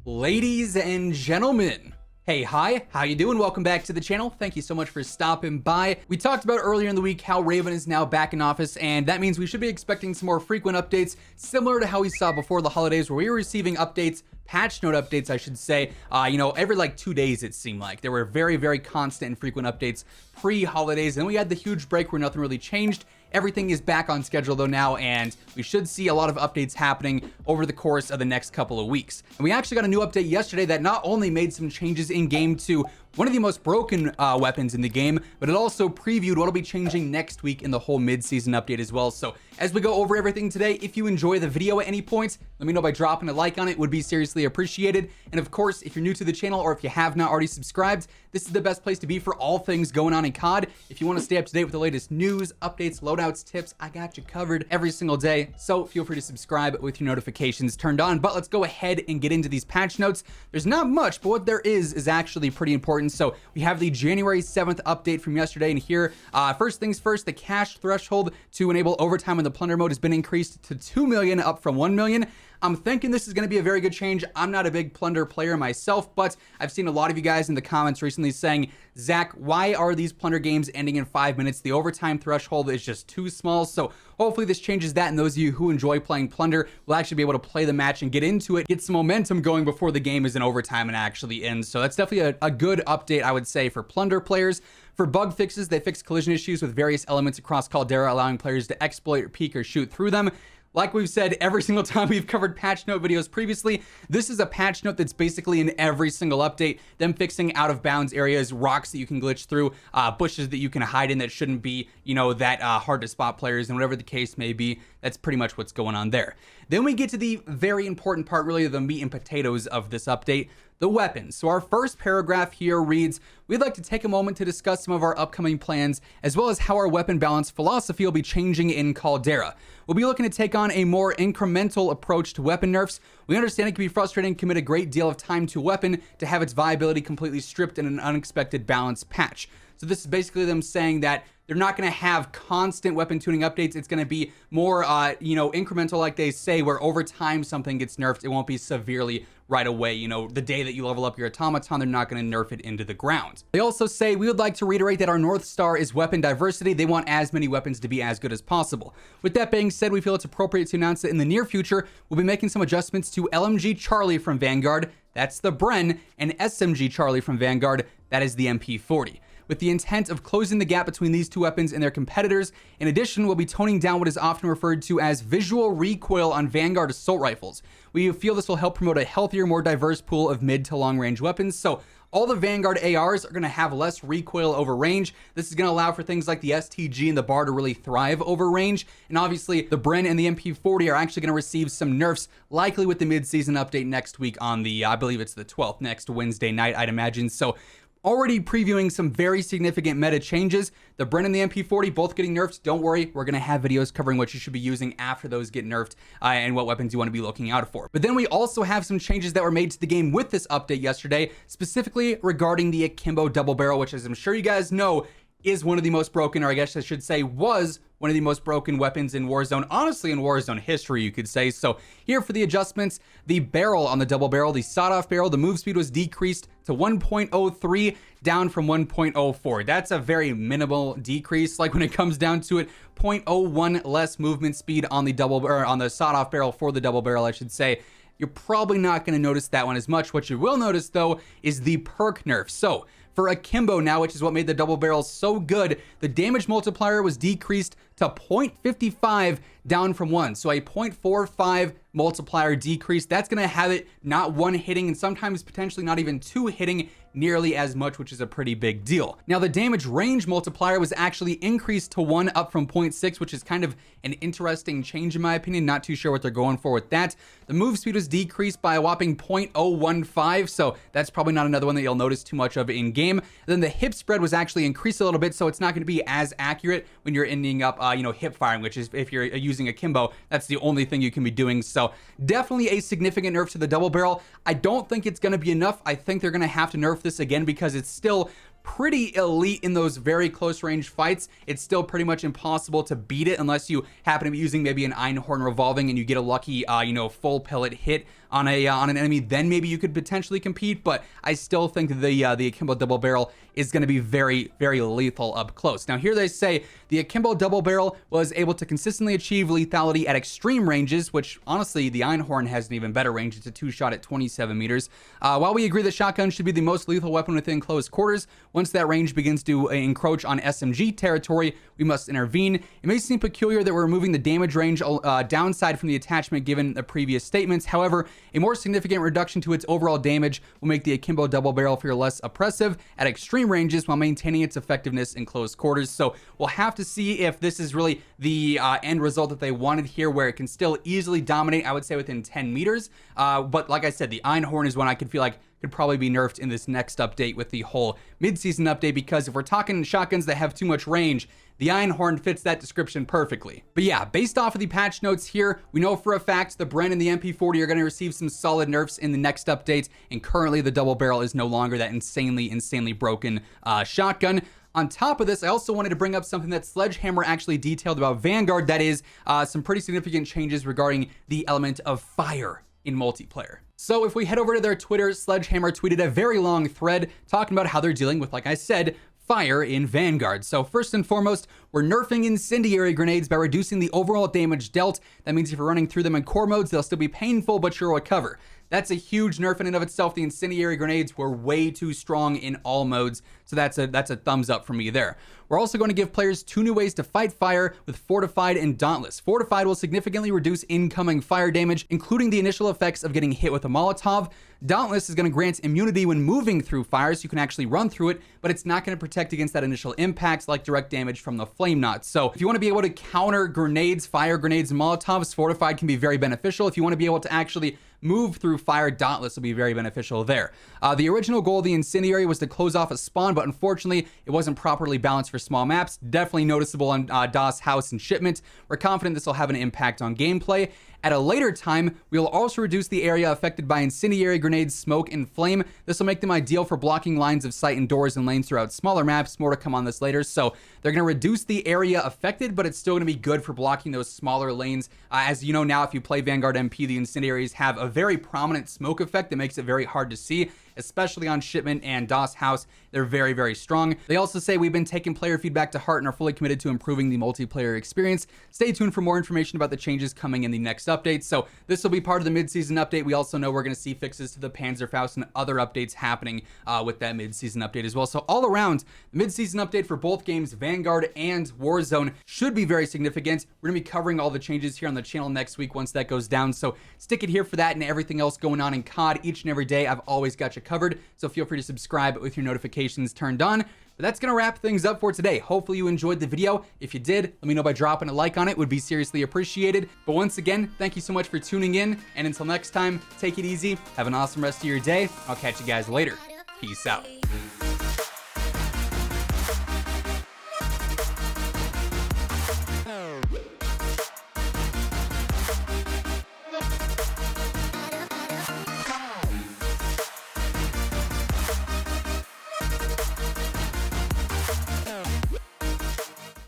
Ladies and gentlemen, hey, hi, how you doing? Welcome back to the channel. Thank you so much for stopping by. We talked about earlier in the week how Raven is now back in office, and that means we should be expecting some more frequent updates, similar to how we saw before the holidays, where we were receiving updates, patch note updates, I should say, every like 2 days it seemed like. There were very, very constant and frequent updates pre-holidays, and then we had the huge break where nothing really changed. Everything is back on schedule though now, and we should see a lot of updates happening over the course of the next couple of weeks. And we actually got a new update yesterday that not only made some changes in game to one of the most broken weapons in the game, but it also previewed what'll be changing next week in the whole mid-season update as well. So as we go over everything today, if you enjoy the video at any point, let me know by dropping a like on it. Would be seriously appreciated. And of course, if you're new to the channel or if you have not already subscribed, this is the best place to be for all things going on in COD. If you want to stay up to date with the latest news, updates, loadouts, tips, I got you covered every single day. So feel free to subscribe with your notifications turned on. But let's go ahead and get into these patch notes. There's not much, but what there is actually pretty important. So we have the January 7th update from yesterday, and here, first things first, the cash threshold to enable overtime in the plunder mode has been increased to 2 million, up from 1 million. I'm thinking this is going to be a very good change. I'm not a big plunder player myself, but I've seen a lot of you guys in the comments recently saying, Zach, why are these plunder games ending in 5 minutes? The overtime threshold is just too small. So hopefully this changes that, and those of you who enjoy playing plunder will actually be able to play the match and get into it, get some momentum going before the game is in overtime and actually ends. So that's definitely a good update, I would say, for plunder players. For bug fixes, they fixed collision issues with various elements across Caldera, allowing players to exploit, peek, or shoot through them. Like we've said every single time we've covered patch note videos previously, this is a patch note that's basically in every single update. Them fixing out of bounds areas, rocks that you can glitch through, bushes that you can hide in that shouldn't be, that hard to spot players, and whatever the case may be. That's pretty much what's going on there. Then we get to the very important part, really the meat and potatoes of this update, the weapons. So our first paragraph here reads, we'd like to take a moment to discuss some of our upcoming plans, as well as how our weapon balance philosophy will be changing in Caldera. We'll be looking to take on a more incremental approach to weapon nerfs. We understand it can be frustrating to commit a great deal of time to a weapon to have its viability completely stripped in an unexpected balance patch. So this is basically them saying that they're not going to have constant weapon tuning updates. It's going to be more, incremental, like they say, where over time something gets nerfed. It won't be severely right away. The day that you level up your automaton, they're not going to nerf it into the ground. They also say, we would like to reiterate that our North Star is weapon diversity. They want as many weapons to be as good as possible. With that being said, we feel it's appropriate to announce that in the near future, we'll be making some adjustments to LMG Charlie from Vanguard. That's the BREN, and SMG Charlie from Vanguard. That is the MP40. With the intent of closing the gap between these two weapons and their competitors. In addition, we'll be toning down what is often referred to as visual recoil on Vanguard assault rifles. We feel this will help promote a healthier, more diverse pool of mid to long range weapons. So all the Vanguard ARs are going to have less recoil over range. This is going to allow for things like the STG and the BAR to really thrive over range. And obviously, the BREN and the MP40 are actually going to receive some nerfs, likely with the mid-season update next week on the, I believe it's the 12th, next Wednesday night, I'd imagine. So already previewing some very significant meta changes. The BREN and the MP40 both getting nerfed. Don't worry, we're going to have videos covering what you should be using after those get nerfed and what weapons you want to be looking out for. But then we also have some changes that were made to the game with this update yesterday, specifically regarding the Akimbo Double Barrel, which, as I'm sure you guys know, is one of the most broken, or I guess I should say was one of the most broken weapons in Warzone, honestly in Warzone history, you could say. So here for the adjustments, the barrel on the double barrel, the sawed-off barrel, the move speed was decreased to 1.03, down from 1.04. That's a very minimal decrease. Like when it comes down to it, 0.01 less movement speed on the on the sawed-off barrel for the double barrel, I should say. You're probably not going to notice that one as much. What you will notice, though, is the perk nerf. So for Akimbo now, which is what made the double barrel so good, the damage multiplier was decreased to 0.55, down from 1. So a 0.45 multiplier decrease. That's going to have it not one hitting, and sometimes potentially not even two hitting nearly as much, which is a pretty big deal. Now the damage range multiplier was actually increased to 1, up from 0.6, which is kind of an interesting change in my opinion. Not too sure what they're going for with that. The move speed was decreased by a whopping 0.015, so that's probably not another one that you'll notice too much of in game. Then the hip spread was actually increased a little bit, so it's not going to be as accurate when you're ending up hip firing, which is, if you're using Akimbo, that's the only thing you can be doing. So definitely a significant nerf to the double barrel. I don't think it's going to be enough. I think they're going to have to nerf this again because it's still pretty elite in those very close range fights. It's still pretty much impossible to beat it unless you happen to be using maybe an Einhorn revolving and you get a lucky, full pellet hit on an enemy. Then maybe you could potentially compete. But I still think the Akimbo Double Barrel is going to be very, very lethal up close. Now, here they say the Akimbo Double Barrel was able to consistently achieve lethality at extreme ranges, which honestly, the Einhorn has an even better range. It's a 2-shot at 27 meters. While we agree the shotgun should be the most lethal weapon within close quarters, once that range begins to encroach on SMG territory, we must intervene. It may seem peculiar that we're removing the damage range downside from the attachment given the previous statements. However, a more significant reduction to its overall damage will make the Akimbo Double Barrel feel less oppressive at extreme ranges while maintaining its effectiveness in close quarters. So we'll have to see if this is really the end result that they wanted here, where it can still easily dominate, I would say, within 10 meters. But like I said, the Einhorn is one I could feel like could probably be nerfed in this next update with the whole mid-season update, because if we're talking shotguns that have too much range, the Einhorn fits that description perfectly. But yeah, based off of the patch notes here, we know for a fact the BREN and the MP40 are going to receive some solid nerfs in the next update, and currently the double barrel is no longer that insanely broken shotgun. On top of this, I also wanted to bring up something that Sledgehammer actually detailed about Vanguard, that is some pretty significant changes regarding the element of fire in multiplayer. So if we head over to their Twitter, Sledgehammer tweeted a very long thread talking about how they're dealing with, like I said, fire in Vanguard. So first and foremost, we're nerfing incendiary grenades by reducing the overall damage dealt. That means if you're running through them in core modes, they'll still be painful, but you'll recover. That's a huge nerf in and of itself. The incendiary grenades were way too strong in all modes, so that's a thumbs up for me there. We're also going to give players 2 new ways to fight fire with Fortified and Dauntless. Fortified will significantly reduce incoming fire damage, including the initial effects of getting hit with a Molotov. Dauntless is going to grant immunity when moving through fire, so you can actually run through it, but it's not going to protect against that initial impact like direct damage from the flame knot. So if you want to be able to counter grenades, fire grenades, and Molotovs, Fortified can be very beneficial. If you want to be able to actually move through fire, Dauntless will be very beneficial there. The original goal of the incendiary was to close off a spawn, but unfortunately it wasn't properly balanced for small maps. Definitely noticeable on DOS House and Shipment. We're confident this will have an impact on gameplay. At a later time, we will also reduce the area affected by incendiary grenades, smoke, and flame. This will make them ideal for blocking lines of sight and doors and lanes throughout smaller maps. More to come on this later. So they're going to reduce the area affected, but it's still going to be good for blocking those smaller lanes. As you know now, if you play Vanguard MP, the incendiaries have a very prominent smoke effect that makes it very hard to see, especially on Shipment and DOS House. They're very, very strong. They also say we've been taking player feedback to heart and are fully committed to improving the multiplayer experience. Stay tuned for more information about the changes coming in the next update. So this will be part of the mid-season update. We also know we're going to see fixes to the Panzerfaust and other updates happening with that mid-season update as well. So all around, the mid-season update for both games, Vanguard and Warzone, should be very significant. We're going to be covering all the changes here on the channel next week once that goes down. So stick it here for that and everything else going on in COD each and every day. I've always got you covered, so feel free to subscribe with your notifications turned on. But that's gonna wrap things up for today. Hopefully you enjoyed the video. If you did, let me know by dropping a like on it. Would be seriously appreciated. But once again, thank you so much for tuning in, and until next time, take it easy, have an awesome rest of your day. I'll catch you guys later. Peace out.